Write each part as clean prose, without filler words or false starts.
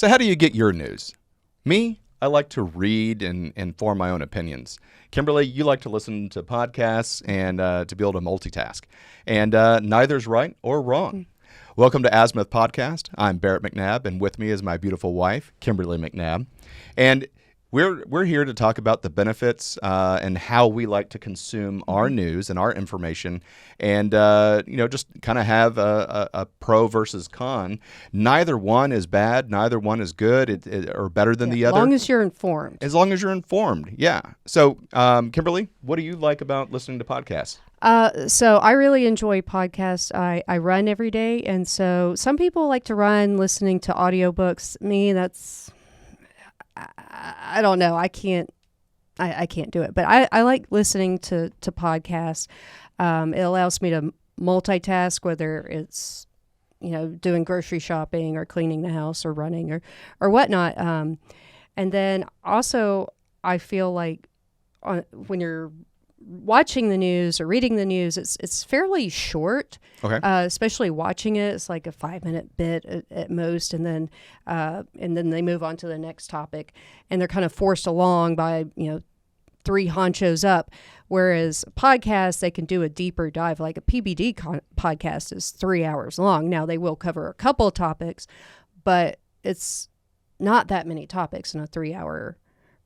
So how do you get your news? Me, I like to read and form my own opinions. Kimberly, you like to listen to podcasts and to be able to multitask. And neither's right or wrong. Welcome to Azimuth Podcast. I'm Barrett McNabb, and with me is my beautiful wife, Kimberly McNabb. And we're here to talk about the benefits and how we like to consume our news and our information, and just kind of have a pro versus con. Neither one is bad. Neither one is good or better than the other. As long as you're informed. As long as you're informed, yeah. So, Kimberly, what do you like about listening to podcasts? So I really enjoy podcasts. I run every day, and so some people like to run listening to audiobooks. Me, I don't know. I can't do it. But I like listening to podcasts. It allows me to multitask, whether it's, doing grocery shopping or cleaning the house or running or whatnot. And then also I feel like when you're watching the news or reading the news, it's fairly short. Okay. Especially watching it, it's like a 5-minute bit at most, and then they move on to the next topic, and they're kind of forced along by three honchos up. Whereas podcasts, they can do a deeper dive. Like a PBD podcast is 3 hours long. Now they will cover a couple of topics, but it's not that many topics in a 3-hour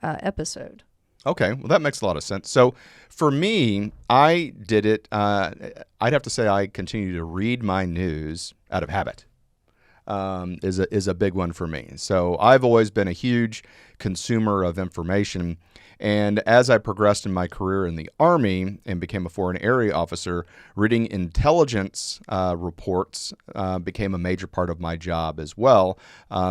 episode. Okay, well, that makes a lot of sense. So for me, I did it. I'd have to say I continue to read my news out of habit. Is a big one for me. So I've always been a huge consumer of information. And as I progressed in my career in the Army and became a foreign area officer, reading intelligence reports became a major part of my job as well.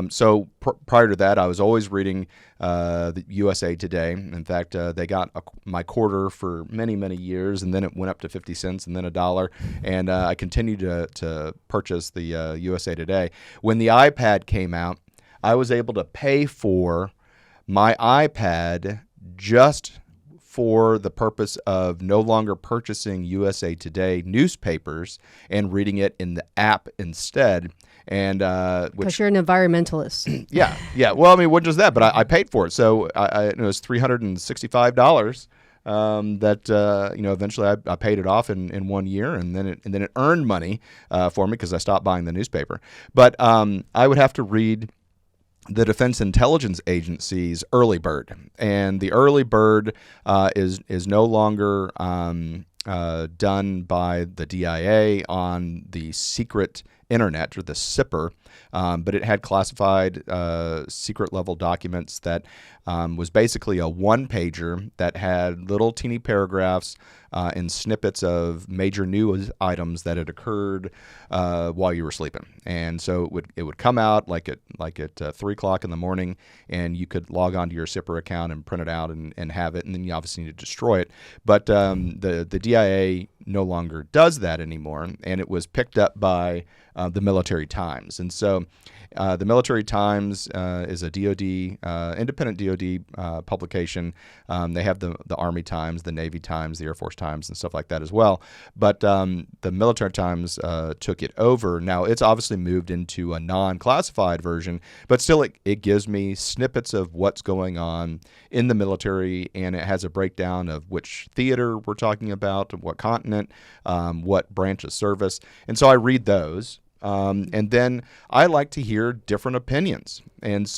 So prior to that, I was always reading the USA Today. In fact, they got my quarter for many, many years, and then it went up to 50 cents and then $1. And I continued to purchase the USA Today. When the iPad came out, I was able to pay for my iPad just for the purpose of no longer purchasing USA Today newspapers and reading it in the app instead. And because you're an environmentalist. Yeah. Well, I mean, what just that? But I paid for it, so it was $365. That eventually I paid it off in 1 year, and then it earned money for me because I stopped buying the newspaper. But I would have to read the Defense Intelligence Agency's Early Bird, and the Early Bird is no longer done by the DIA on the secret internet, or the SIPR, but it had classified secret level documents that was basically a one-pager that had little teeny paragraphs and snippets of major news items that had occurred while you were sleeping. And so it would come out like at 3 o'clock in the morning, and you could log onto your SIPR account and print it out and have it, and then you obviously need to destroy it. But the DIA no longer does that anymore, and it was picked up by the Military Times. And so the Military Times is a DoD, independent DoD publication. They have the Army Times, the Navy Times, the Air Force Times, and stuff like that as well. But the Military Times took it over. Now, it's obviously moved into a non-classified version, but still it gives me snippets of what's going on in the military, and it has a breakdown of which theater we're talking about, what continent, what branch of service. And so I read those. And then I like to hear different opinions. And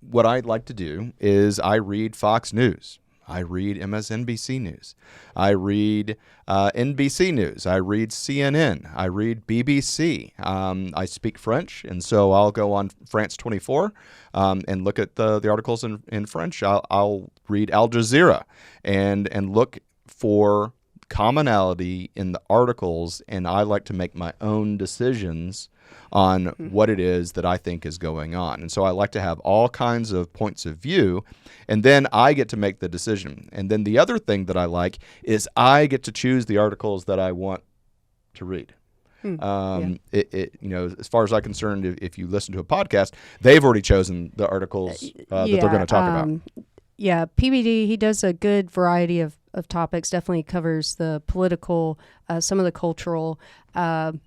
what I like to do is I read Fox News. I read MSNBC News. I read NBC News. I read CNN. I read BBC. I speak French, and so I'll go on France 24 and look at the articles in French. I'll read Al Jazeera and look for commonality in the articles, and I like to make my own decisions on what it is that I think is going on. And so I like to have all kinds of points of view, and then I get to make the decision. And then the other thing that I like is I get to choose the articles that I want to read. As far as I'm concerned, if you listen to a podcast, they've already chosen the articles that they're going to talk about. Yeah, PBD, he does a good variety of topics, definitely covers the political, some of the cultural. Put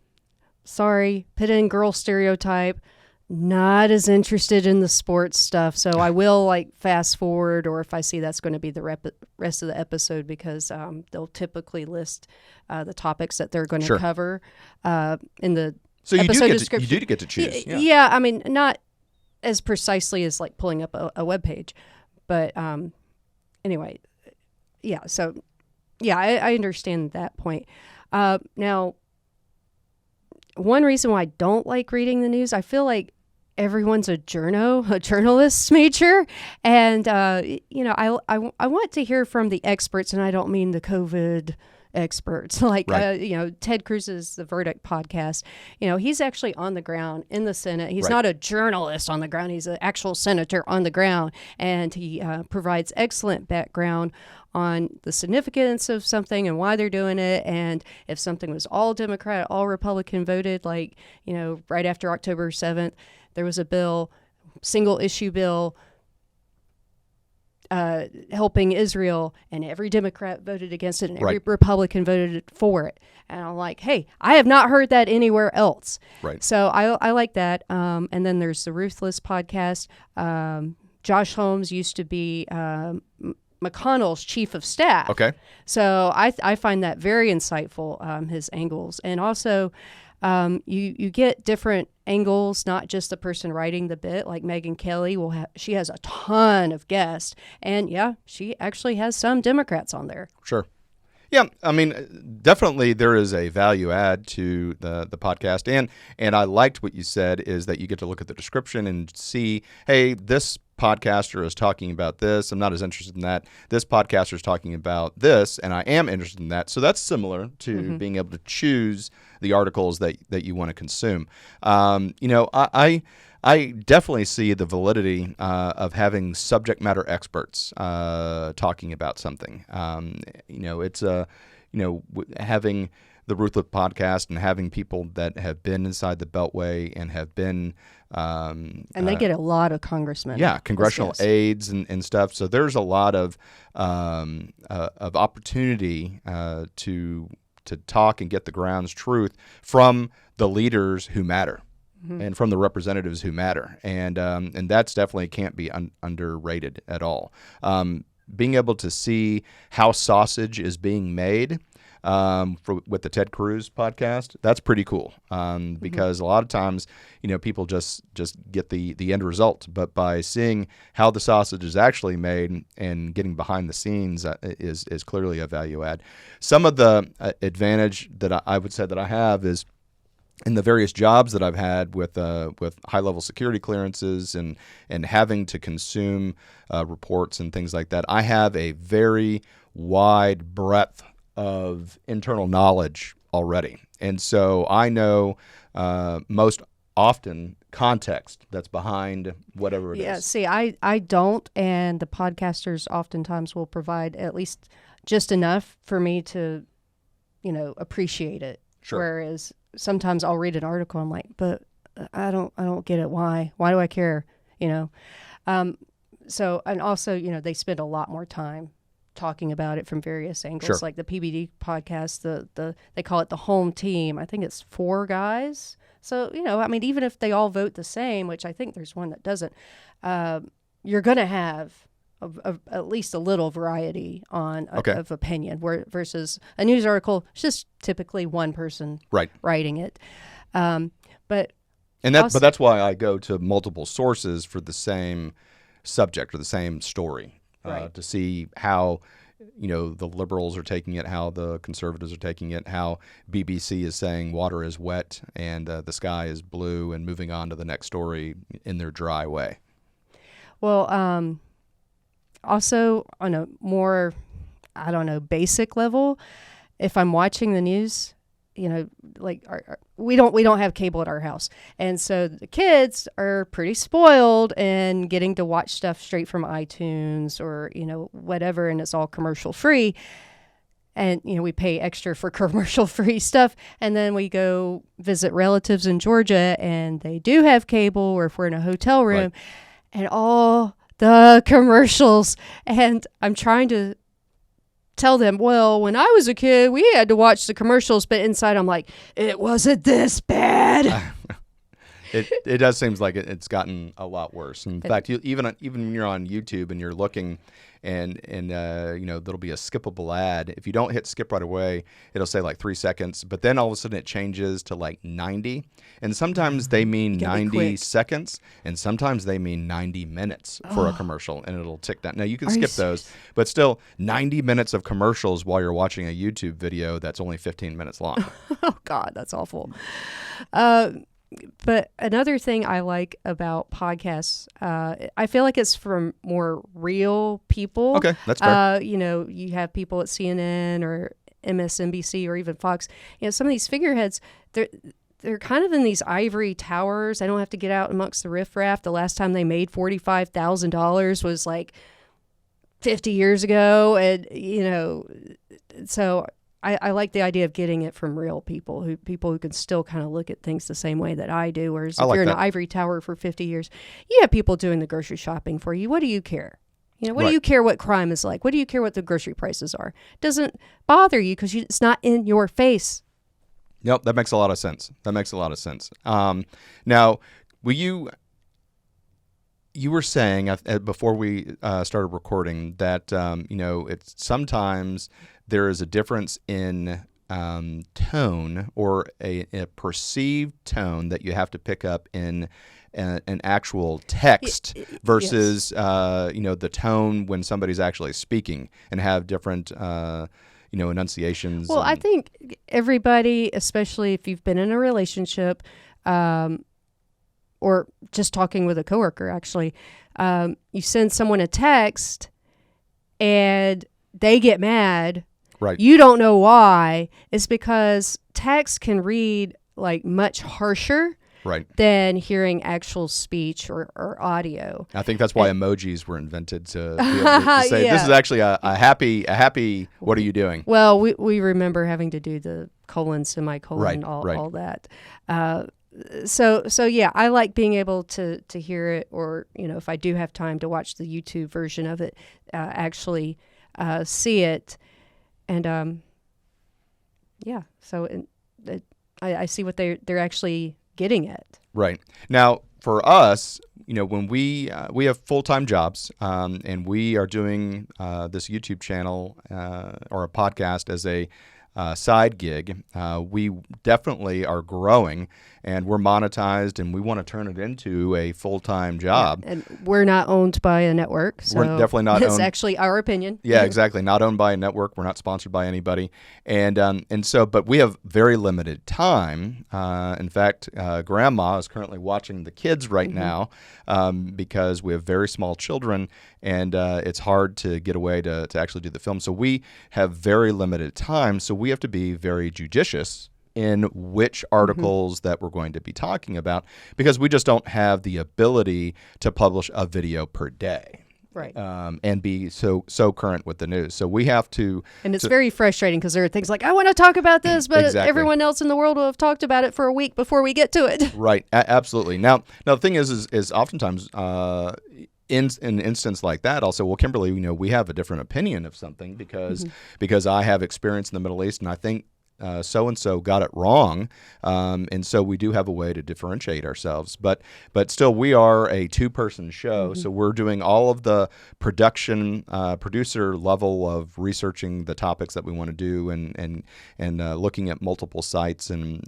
in girl stereotype. not as interested in the sports stuff, so I will like fast forward, or if I see that's going to be the rest of the episode, because they'll typically list the topics that they're going to cover in the episode description. You do get to choose. Yeah, I mean, not as precisely as like pulling up a web page, but anyway, yeah. So yeah, I understand that point. Now, one reason why I don't like reading the news, I feel like everyone's a journalist major, and I want to hear from the experts, and I don't mean the COVID experts like Ted Cruz's The Verdict podcast. He's actually on the ground in the Senate. He's not a journalist on the ground. He's an actual senator on the ground, and he provides excellent background on the significance of something and why they're doing it, and if something was all Democrat, all Republican voted, like right after October 7th, there was a bill, single issue bill, helping Israel, and every Democrat voted against it, and every Republican voted for it. And I'm like, hey, I have not heard that anywhere else. Right. So I like that. And then there's the Ruthless podcast. Josh Holmes used to be McConnell's chief of staff. Okay. So I find that very insightful, his angles. And also, you get different angles, not just the person writing the bit. Like Megyn Kelly she has a ton of guests, and yeah, she actually has some Democrats on there. Sure. Yeah, I mean, definitely there is a value add to the podcast, and I liked what you said is that you get to look at the description and see, hey, this podcaster is talking about this. I'm not as interested in that. This podcaster is talking about this, and I am interested in that. So that's similar to being able to choose the articles that you want to consume. I definitely see the validity of having subject matter experts talking about something. It's having the Ruthless podcast and having people that have been inside the Beltway and have been and they get a lot of congressmen. Yeah, congressional aides and stuff. So there's a lot of opportunity to talk and get the ground's truth from the leaders who matter. And from the representatives who matter, and that's definitely can't be underrated at all. Being able to see how sausage is being made with the Ted Cruz podcast, that's pretty cool. Because a lot of times, people just get the end result, but by seeing how the sausage is actually made and getting behind the scenes is clearly a value add. Some of the advantage that I would say that I have is, in the various jobs that I've had with high-level security clearances and having to consume reports and things like that, I have a very wide breadth of internal knowledge already. And so I know most often context that's behind whatever it is. Yeah, see, I don't, and the podcasters oftentimes will provide at least just enough for me to, appreciate it. Sure. Whereas sometimes I'll read an article, I'm like, but I don't get it. Why do I care? So, and also, they spend a lot more time talking about it from various angles. Sure. Like the PBD podcast, they call it the home team. I think it's 4 guys. So, even if they all vote the same, which I think there's one that doesn't, you're going to have at least a little variety of opinion, versus a news article, it's just typically one person writing it. But that's why I go to multiple sources for the same subject or the same story, to see how the liberals are taking it, how the conservatives are taking it, how BBC is saying water is wet and the sky is blue, and moving on to the next story in their dry way. Well, also, on a more, basic level, if I'm watching the news, we don't have cable at our house, and so the kids are pretty spoiled and getting to watch stuff straight from iTunes or whatever, and it's all commercial free. And we pay extra for commercial free stuff, and then we go visit relatives in Georgia, and they do have cable, or if we're in a hotel room, and all the commercials, and I'm trying to tell them, well, when I was a kid, we had to watch the commercials, but inside I'm like, it wasn't this bad. It does seems like it's gotten a lot worse. In fact, even when you're on YouTube and you're looking, and there'll be a skippable ad. If you don't hit skip right away, it'll say like 3 seconds, but then all of a sudden it changes to like 90, and sometimes they mean 90 seconds, and sometimes they mean 90 minutes for a commercial, and it'll tick down. Now you can skip those, but still 90 minutes of commercials while you're watching a YouTube video that's only 15 minutes long. Oh God, that's awful. But another thing I like about podcasts, I feel like it's from more real people. Okay, that's fair. You have people at CNN or MSNBC or even Fox. Some of these figureheads, they're kind of in these ivory towers. I don't have to get out amongst the riffraff. The last time they made $45,000 was like 50 years ago, and so. I like the idea of getting it from real people who can still kind of look at things the same way that I do. Whereas if you're in an ivory tower for 50 years, you have people doing the grocery shopping for you. What do you care? What do you care what crime is like? What do you care what the grocery prices are? It doesn't bother you because it's not in your face. Yep, that makes a lot of sense. Now, you were saying before we started recording that it's sometimes there is a difference in tone or a perceived tone that you have to pick up in an actual text versus the tone when somebody's actually speaking, and have different enunciations. Well, I think everybody, especially if you've been in a relationship or just talking with a coworker, actually, you send someone a text and they get mad. Right. You don't know why. It's because text can read like much harsher than hearing actual speech or audio. I think that's why emojis were invented, to be able to say this is actually a happy what are you doing? Well, we remember having to do the colon, semicolon, all that. So yeah, I like being able to hear it, or if I do have time to watch the YouTube version of it, actually see it. And so I see what they're actually getting at. Right. Now, for us, when we have full-time jobs, and we are doing this YouTube channel or a podcast as a side gig, we definitely are growing, and we're monetized, and we want to turn it into a full-time job. Yeah, and we're not owned by a network, so we're definitely not it's owned. actually our opinion. Yeah, exactly. Not owned by a network. We're not sponsored by anybody, and so, but we have very limited time. In fact, Grandma is currently watching the kids right now because we have very small children, and it's hard to get away to actually do the film. So we have very limited time. So we have to be very judicious in which articles that we're going to be talking about, because we just don't have the ability to publish a video per day. Right. And be so current with the news. So we have to... And it's very frustrating because there are things like, I want to talk about this, but Exactly. everyone else in the world will have talked about it for a week before we get to it. Right. Absolutely. Now the thing is oftentimes... in an instance like that, I'll say, well, Kimberly, we have a different opinion of something because I have experience in the Middle East, and I think so-and-so got it wrong. And so we do have a way to differentiate ourselves. But still, we are a two-person show, so we're doing all of the producer level of researching the topics that we want to do, and looking at multiple sites and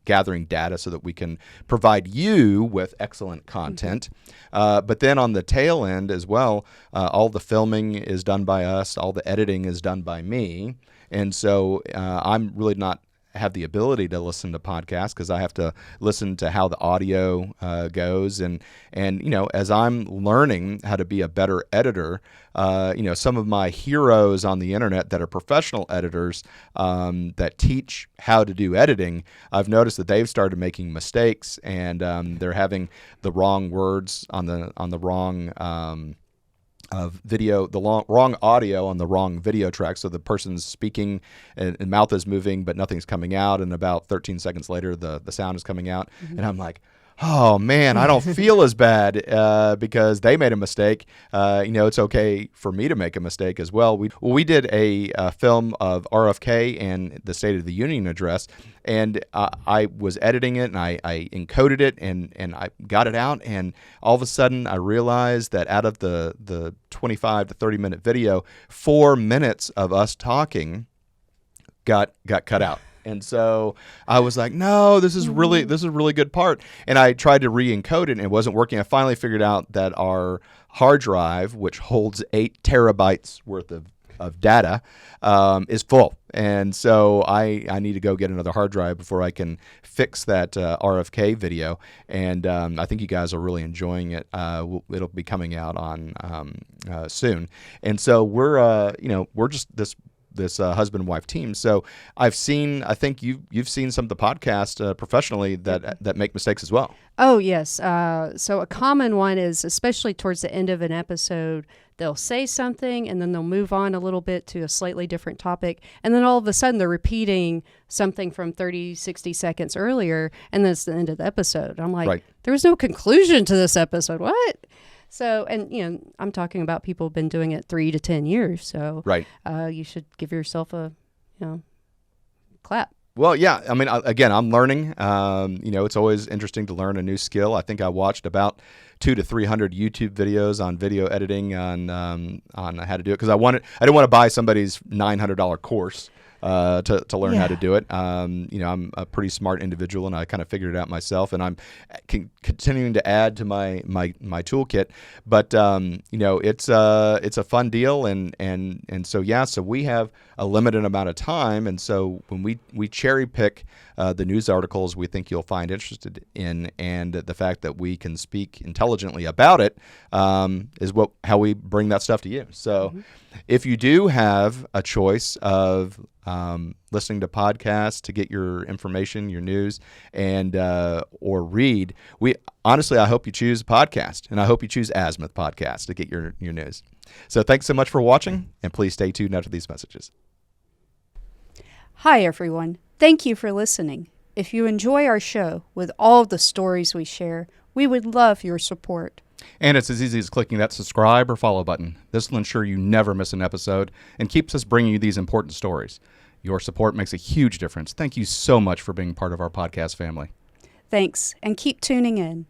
gathering data so that we can provide you with excellent content. But then on the tail end as well, all the filming is done by us, all the editing is done by me. And so I'm really not have the ability to listen to podcasts because I have to listen to how the audio goes. And as I'm learning how to be a better editor, some of my heroes on the internet that are professional editors that teach how to do editing, I've noticed that they've started making mistakes, and they're having the wrong words on the wrong video, the wrong audio on the wrong video track. So the person's speaking and mouth is moving, but nothing's coming out. And about 13 seconds later, the sound is coming out. And I'm like, oh man, I don't feel as bad because they made a mistake. It's okay for me to make a mistake as well. We did a film of RFK and the State of the Union address, and I was editing it, and I encoded it, and I got it out, and all of a sudden I realized that out of the 25 to 30 minute video, 4 minutes of us talking got cut out. And so I was like, no, this is really good part. And I tried to re-encode it, and it wasn't working. I finally figured out that our hard drive, which holds 8 terabytes worth of data, is full. And so I need to go get another hard drive before I can fix that RFK video. And I think you guys are really enjoying it. It'll be coming out on soon. And so we're just this husband and wife team. So I think you've seen some of the podcasts professionally that make mistakes as well. Oh, yes. So a common one is, especially towards the end of an episode, they'll say something and then they'll move on a little bit to a slightly different topic. And then all of a sudden they're repeating something from 30, 60 seconds earlier. And then it's the end of the episode. I'm like, right. There was no conclusion to this episode. What? So, and I'm talking about people who've been doing it 3 to 10 years. So, right. You should give yourself a, clap. Well, yeah. I mean, again, I'm learning. It's always interesting to learn a new skill. I think I watched about 200 to 300 YouTube videos on video editing on how to do it, because I didn't want to buy somebody's $900 course to learn how to do it. I'm a pretty smart individual, and I kind of figured it out myself, and I'm continuing to add to my toolkit. But it's a fun deal, and so we have a limited amount of time, and so when we cherry pick the news articles we think you'll find interested in, and the fact that we can speak intelligently about it is how we bring that stuff to you. So if you do have a choice of listening to podcasts to get your information, your news, and or read, I hope you choose podcast, and I hope you choose Azimuth Podcast to get your news. So thanks so much for watching, and please stay tuned after these messages. Hi, everyone. Thank you for listening. If you enjoy our show with all of the stories we share, we would love your support. And it's as easy as clicking that subscribe or follow button. This will ensure you never miss an episode and keeps us bringing you these important stories. Your support makes a huge difference. Thank you so much for being part of our podcast family. Thanks, and keep tuning in.